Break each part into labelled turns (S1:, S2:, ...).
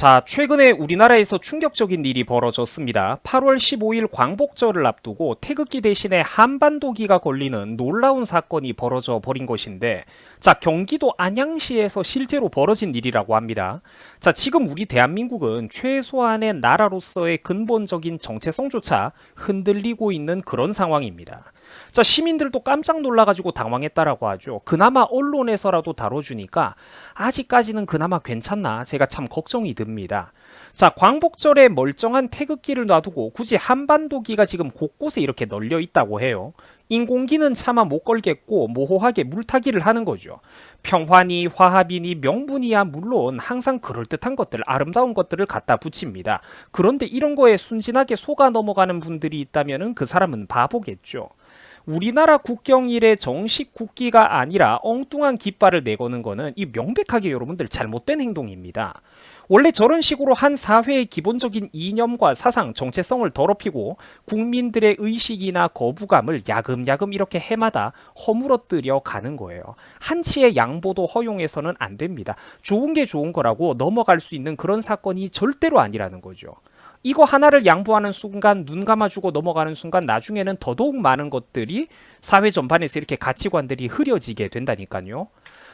S1: 자, 최근에 우리나라에서 충격적인 일이 벌어졌습니다. 8월 15일 광복절을 앞두고 태극기 대신에 한반도기가 걸리는 놀라운 사건이 벌어져 버린 것인데, 자, 경기도 안양시에서 실제로 벌어진 일이라고 합니다. 자, 지금 우리 대한민국은 최소한의 나라로서의 근본적인 정체성조차 흔들리고 있는 그런 상황입니다. 자, 시민들도 깜짝 놀라가지고 당황했다라고 하죠. 그나마 언론에서라도 다뤄주니까 아직까지는 그나마 괜찮나 제가 참 걱정이 듭니다. 자, 광복절에 멀쩡한 태극기를 놔두고 굳이 한반도기가 지금 곳곳에 이렇게 널려 있다고 해요. 인공기는 차마 못 걸겠고 모호하게 물타기를 하는 거죠. 평화니 화합이니 명분이야 물론 항상 그럴듯한 것들, 아름다운 것들을 갖다 붙입니다. 그런데 이런 거에 순진하게 속아 넘어가는 분들이 있다면 그 사람은 바보겠죠. 우리나라 국경일의 정식 국기가 아니라 엉뚱한 깃발을 내거는 거는 이 명백하게 여러분들 잘못된 행동입니다. 원래 저런 식으로 한 사회의 기본적인 이념과 사상, 정체성을 더럽히고 국민들의 의식이나 거부감을 야금야금 이렇게 해마다 허물어뜨려 가는 거예요. 한치의 양보도 허용해서는 안 됩니다. 좋은 게 좋은 거라고 넘어갈 수 있는 그런 사건이 절대로 아니라는 거죠. 이거 하나를 양보하는 순간, 눈 감아주고 넘어가는 순간 나중에는 더더욱 많은 것들이 사회 전반에서 이렇게 가치관들이 흐려지게 된다니까요.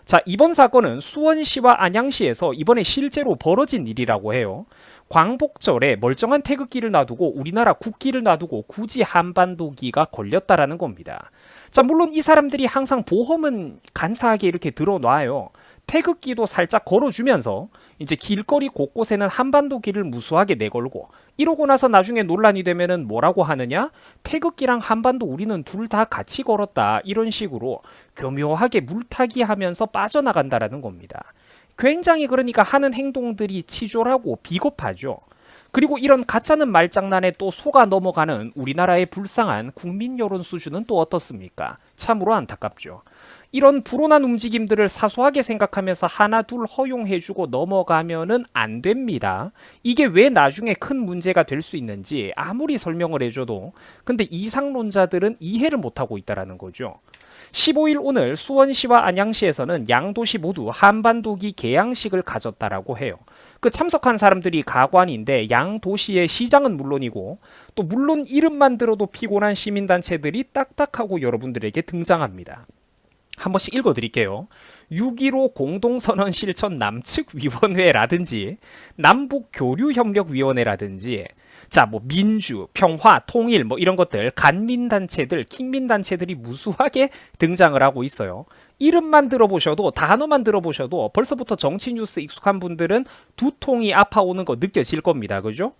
S1: 자, 이번 사건은 수원시와 안양시에서 이번에 실제로 벌어진 일이라고 해요. 광복절에 멀쩡한 태극기를 놔두고 우리나라 국기를 놔두고 굳이 한반도기가 걸렸다라는 겁니다. 자, 물론 이 사람들이 항상 보험은 간사하게 이렇게 들어놔요. 태극기도 살짝 걸어주면서 이제 길거리 곳곳에는 한반도기를 무수하게 내걸고, 이러고 나서 나중에 논란이 되면은 뭐라고 하느냐? 태극기랑 한반도 우리는 둘 다 같이 걸었다, 이런 식으로 교묘하게 물타기 하면서 빠져나간다라는 겁니다. 굉장히 그러니까 하는 행동들이 치졸하고 비겁하죠. 그리고 이런 가짜는 말장난에 또 속아 넘어가는 우리나라의 불쌍한 국민 여론 수준은 또 어떻습니까? 참으로 안타깝죠. 이런 불온한 움직임들을 사소하게 생각하면서 하나 둘 허용해주고 넘어가면은 안 됩니다. 이게 왜 나중에 큰 문제가 될 수 있는지 아무리 설명을 해줘도 근데 이상론자들은 이해를 못하고 있다는 거죠. 15일 오늘 수원시와 안양시에서는 양도시 모두 한반도기 개양식을 가졌다라고 해요. 그 참석한 사람들이 가관인데 양도시의 시장은 물론이고 또 물론 이름만 들어도 피곤한 시민단체들이 딱딱하고 여러분들에게 등장합니다. 한 번씩 읽어드릴게요. 6.15 공동선언 실천 남측위원회라든지 남북교류협력위원회라든지 자, 뭐 민주, 평화, 통일 뭐 이런 것들, 간민단체들, 킹민단체들이 무수하게 등장을 하고 있어요. 이름만 들어보셔도, 단어만 들어보셔도 벌써부터 정치 뉴스 익숙한 분들은 두통이 아파오는 거 느껴질 겁니다. 그죠?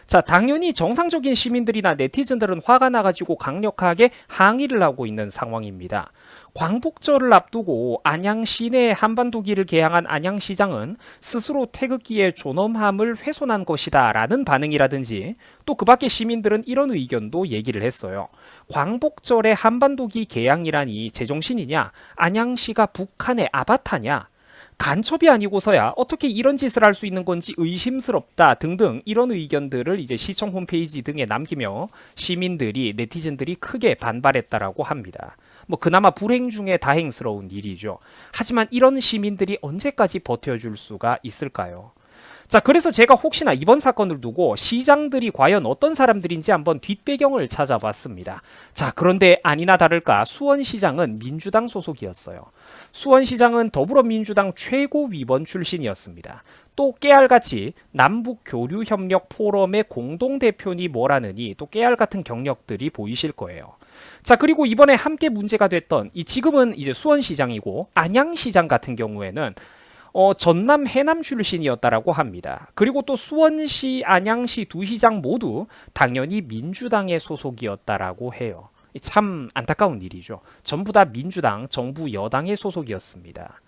S1: 자, 당연히 정상적인 시민들이나 네티즌들은 화가 나가지고 강력하게 항의를 하고 있는 상황입니다. 광복절을 앞두고 안양 시내 한반도기를 개항한 안양시장은 스스로 태극기의 존엄함을 훼손한 것이다 라는 반응이라든지 또 그 밖에 시민들은 이런 의견도 얘기를 했어요. 광복절에 한반도기 개항이라니 제정신이냐? 안양시가 북한의 아바타냐? 간첩이 아니고서야 어떻게 이런 짓을 할 수 있는 건지 의심스럽다 등등 이런 의견들을 이제 시청 홈페이지 등에 남기며 시민들이 네티즌들이 크게 반발했다라고 합니다. 뭐 그나마 불행 중에 다행스러운 일이죠. 하지만 이런 시민들이 언제까지 버텨줄 수가 있을까요? 자, 그래서 제가 혹시나 이번 사건을 두고 시장들이 과연 어떤 사람들인지 한번 뒷배경을 찾아봤습니다. 자, 그런데 아니나 다를까 수원시장은 민주당 소속이었어요. 수원시장은 더불어민주당 최고위원 출신이었습니다. 또 깨알같이 남북교류협력 포럼의 공동대표니 뭐라느니 또 깨알같은 경력들이 보이실 거예요. 자, 그리고 이번에 함께 문제가 됐던 이 지금은 이제 수원시장이고 안양시장 같은 경우에는 전남 해남 출신이었다라고 합니다. 그리고 또 수원시, 안양시 두 시장 모두 당연히 민주당의 소속이었다라고 해요. 참 안타까운 일이죠. 전부 다 민주당, 정부 여당의 소속이었습니다.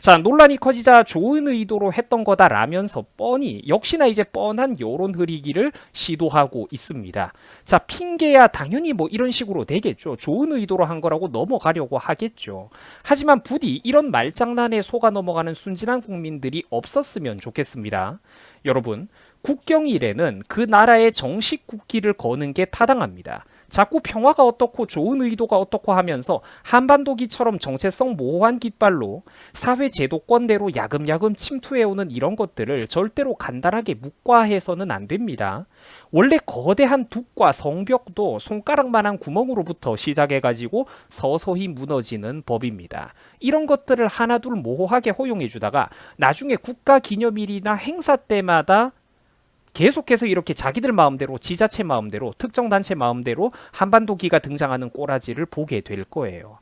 S1: 자, 논란이 커지자 좋은 의도로 했던 거다라면서 뻔히 역시나 이제 뻔한 여론 흐리기를 시도하고 있습니다. 자, 핑계야 당연히 뭐 이런 식으로 되겠죠. 좋은 의도로 한 거라고 넘어가려고 하겠죠. 하지만 부디 이런 말장난에 속아 넘어가는 순진한 국민들이 없었으면 좋겠습니다. 여러분, 국경일에는 그 나라의 정식 국기를 거는 게 타당합니다. 자꾸 평화가 어떻고 좋은 의도가 어떻고 하면서 한반도기처럼 정체성 모호한 깃발로 사회 제도권대로 야금야금 침투해오는 이런 것들을 절대로 간단하게 묵과해서는 안 됩니다. 원래 거대한 둑과 성벽도 손가락만한 구멍으로부터 시작해가지고 서서히 무너지는 법입니다. 이런 것들을 하나둘 모호하게 허용해주다가 나중에 국가기념일이나 행사 때마다 계속해서 이렇게 자기들 마음대로, 지자체 마음대로, 특정 단체 마음대로 한반도기가 등장하는 꼬라지를 보게 될 거예요.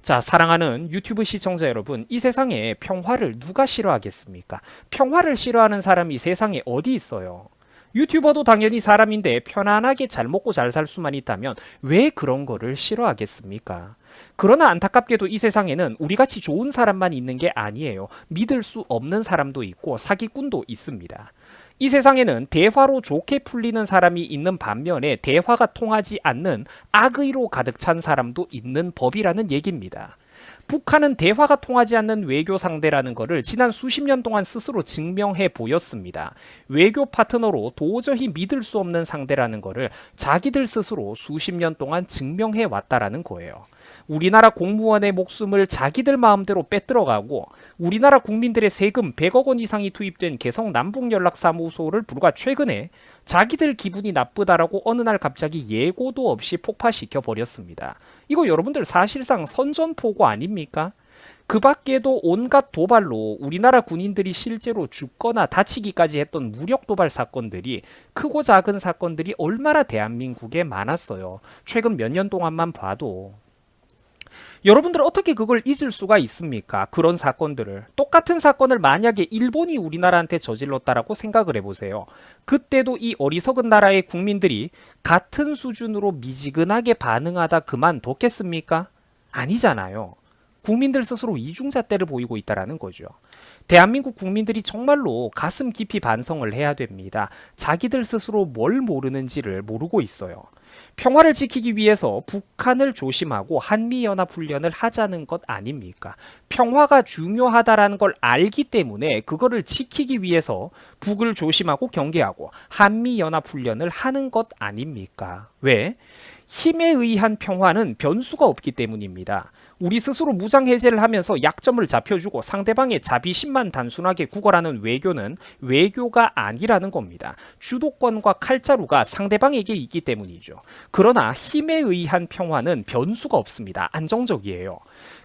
S1: 자, 사랑하는 유튜브 시청자 여러분, 이 세상에 평화를 누가 싫어하겠습니까? 평화를 싫어하는 사람이 세상에 어디 있어요? 유튜버도 당연히 사람인데 편안하게 잘 먹고 잘 살 수만 있다면 왜 그런 거를 싫어하겠습니까? 그러나 안타깝게도 이 세상에는 우리같이 좋은 사람만 있는 게 아니에요. 믿을 수 없는 사람도 있고 사기꾼도 있습니다. 이 세상에는 대화로 좋게 풀리는 사람이 있는 반면에 대화가 통하지 않는 악의로 가득 찬 사람도 있는 법이라는 얘기입니다. 북한은 대화가 통하지 않는 외교 상대라는 것을 지난 수십 년 동안 스스로 증명해 보였습니다. 외교 파트너로 도저히 믿을 수 없는 상대라는 것을 자기들 스스로 수십 년 동안 증명해 왔다라는 거예요. 우리나라 공무원의 목숨을 자기들 마음대로 빼들어가고 우리나라 국민들의 세금 100억 원 이상이 투입된 개성 남북연락사무소를 불과 최근에 자기들 기분이 나쁘다라고 어느 날 갑자기 예고도 없이 폭파시켜 버렸습니다. 이거 여러분들 사실상 선전포고 아닙니까? 그 밖에도 온갖 도발로 우리나라 군인들이 실제로 죽거나 다치기까지 했던 무력 도발 사건들이 크고 작은 사건들이 얼마나 대한민국에 많았어요. 최근 몇 년 동안만 봐도. 여러분들 어떻게 그걸 잊을 수가 있습니까? 그런 사건들을. 똑같은 사건을 만약에 일본이 우리나라한테 저질렀다라고 생각을 해보세요. 그때도 이 어리석은 나라의 국민들이 같은 수준으로 미지근하게 반응하다 그만뒀겠습니까? 아니잖아요. 국민들 스스로 이중잣대를 보이고 있다는 거죠. 대한민국 국민들이 정말로 가슴 깊이 반성을 해야 됩니다. 자기들 스스로 뭘 모르는지를 모르고 있어요. 평화를 지키기 위해서 북한을 조심하고 한미연합훈련을 하자는 것 아닙니까? 평화가 중요하다라는 걸 알기 때문에 그거를 지키기 위해서 북을 조심하고 경계하고 한미연합훈련을 하는 것 아닙니까? 왜? 힘에 의한 평화는 변수가 없기 때문입니다. 우리 스스로 무장해제를 하면서 약점을 잡혀주고 상대방의 자비심만 단순하게 구걸하는 외교는 외교가 아니라는 겁니다. 주도권과 칼자루가 상대방에게 있기 때문이죠. 그러나 힘에 의한 평화는 변수가 없습니다. 안정적이에요.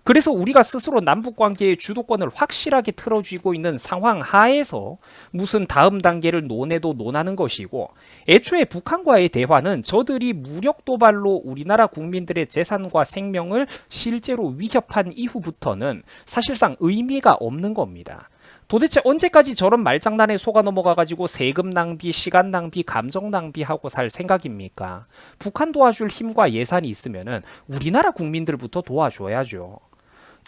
S1: 그래서 우리가 스스로 남북관계의 주도권을 확실하게 틀어쥐고 있는 상황 하에서 무슨 다음 단계를 논해도 논하는 것이고 애초에 북한과의 대화는 저들이 무력 도발로 우리나라 국민들의 재산과 생명을 실제로 위협한 이후부터는 사실상 의미가 없는 겁니다. 도대체 언제까지 저런 말장난에 속아 넘어가가지고 세금 낭비, 시간 낭비, 감정 낭비하고 살 생각입니까? 북한 도와줄 힘과 예산이 있으면은 우리나라 국민들부터 도와줘야죠.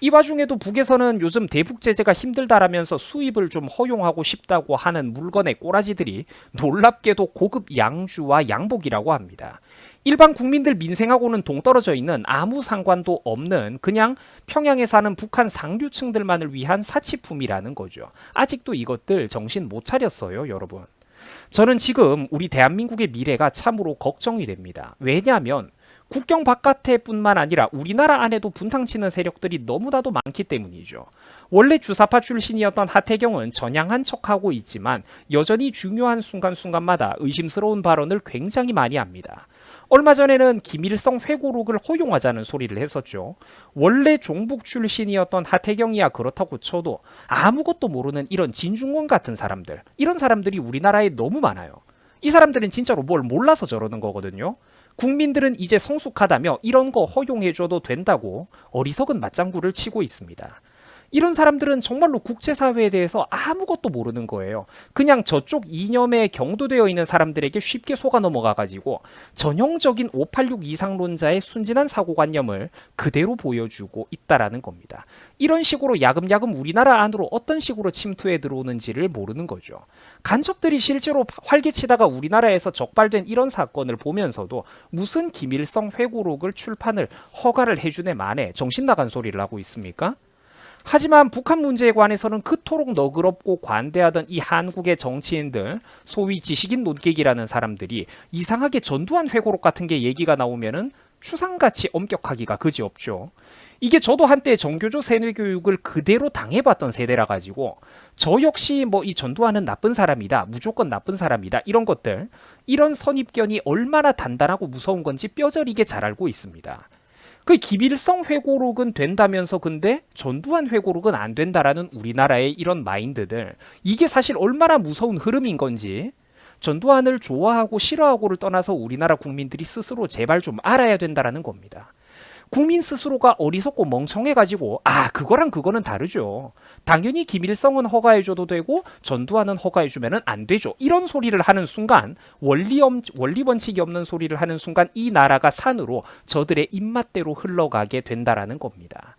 S1: 이 와중에도 북에서는 요즘 대북 제재가 힘들다라면서 수입을 좀 허용하고 싶다고 하는 물건의 꼬라지들이 놀랍게도 고급 양주와 양복이라고 합니다. 일반 국민들 민생하고는 동떨어져 있는 아무 상관도 없는 그냥 평양에 사는 북한 상류층들만을 위한 사치품이라는 거죠. 아직도 이것들 정신 못 차렸어요, 여러분. 저는 지금 우리 대한민국의 미래가 참으로 걱정이 됩니다. 왜냐하면 국경 바깥에 뿐만 아니라 우리나라 안에도 분탕치는 세력들이 너무나도 많기 때문이죠. 원래 주사파 출신이었던 하태경은 전향한 척하고 있지만 여전히 중요한 순간순간마다 의심스러운 발언을 굉장히 많이 합니다. 얼마 전에는 김일성 회고록을 허용하자는 소리를 했었죠. 원래 종북 출신이었던 하태경이야 그렇다고 쳐도 아무것도 모르는 이런 진중권 같은 사람들, 이런 사람들이 우리나라에 너무 많아요. 이 사람들은 진짜로 뭘 몰라서 저러는 거거든요. 국민들은 이제 성숙하다며 이런 거 허용해줘도 된다고 어리석은 맞장구를 치고 있습니다. 이런 사람들은 정말로 국제사회에 대해서 아무것도 모르는 거예요. 그냥 저쪽 이념에 경도되어 있는 사람들에게 쉽게 속아 넘어가가지고 전형적인 586 이상론자의 순진한 사고관념을 그대로 보여주고 있다라는 겁니다. 이런 식으로 야금야금 우리나라 안으로 어떤 식으로 침투해 들어오는지를 모르는 거죠. 간첩들이 실제로 활개치다가 우리나라에서 적발된 이런 사건을 보면서도 무슨 김일성 회고록을 출판을 허가를 해주네 만에 정신 나간 소리를 하고 있습니까? 하지만 북한 문제에 관해서는 그토록 너그럽고 관대하던 이 한국의 정치인들, 소위 지식인 논객이라는 사람들이 이상하게 전두환 회고록 같은 게 얘기가 나오면은 추상같이 엄격하기가 그지없죠. 이게 저도 한때 정교조 세뇌교육을 그대로 당해봤던 세대라 가지고 저 역시 뭐 이 전두환은 나쁜 사람이다, 무조건 나쁜 사람이다, 이런 것들, 이런 선입견이 얼마나 단단하고 무서운 건지 뼈저리게 잘 알고 있습니다. 그 김일성 회고록은 된다면서 근데 전두환 회고록은 안 된다라는 우리나라의 이런 마인드들, 이게 사실 얼마나 무서운 흐름인 건지 전두환을 좋아하고 싫어하고를 떠나서 우리나라 국민들이 스스로 제발 좀 알아야 된다라는 겁니다. 국민 스스로가 어리석고 멍청해가지고 그거랑 그거는 다르죠. 당연히 김일성은 허가해줘도 되고 전두환은 허가해주면 안 되죠. 이런 소리를 하는 순간, 원리 원칙이 없는 소리를 하는 순간 이 나라가 산으로 저들의 입맛대로 흘러가게 된다라는 겁니다.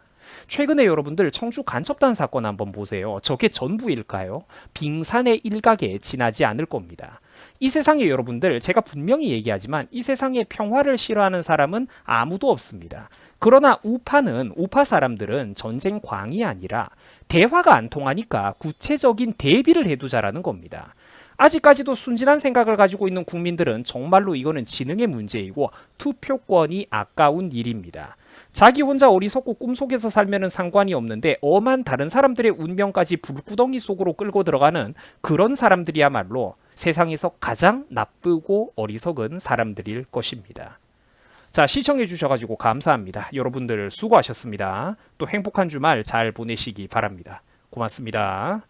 S1: 최근에 여러분들 청주 간첩단 사건 한번 보세요. 저게 전부일까요? 빙산의 일각에 지나지 않을 겁니다. 이 세상에 여러분들, 제가 분명히 얘기하지만 이 세상에 평화를 싫어하는 사람은 아무도 없습니다. 그러나 우파 사람들은 전쟁 광이 아니라 대화가 안 통하니까 구체적인 대비를 해두자라는 겁니다. 아직까지도 순진한 생각을 가지고 있는 국민들은 정말로 이거는 지능의 문제이고 투표권이 아까운 일입니다. 자기 혼자 어리석고 꿈속에서 살면은 상관이 없는데 엄한 다른 사람들의 운명까지 불구덩이 속으로 끌고 들어가는 그런 사람들이야말로 세상에서 가장 나쁘고 어리석은 사람들일 것입니다. 자, 시청해 주셔가지고 감사합니다. 여러분들 수고하셨습니다. 또 행복한 주말 잘 보내시기 바랍니다. 고맙습니다.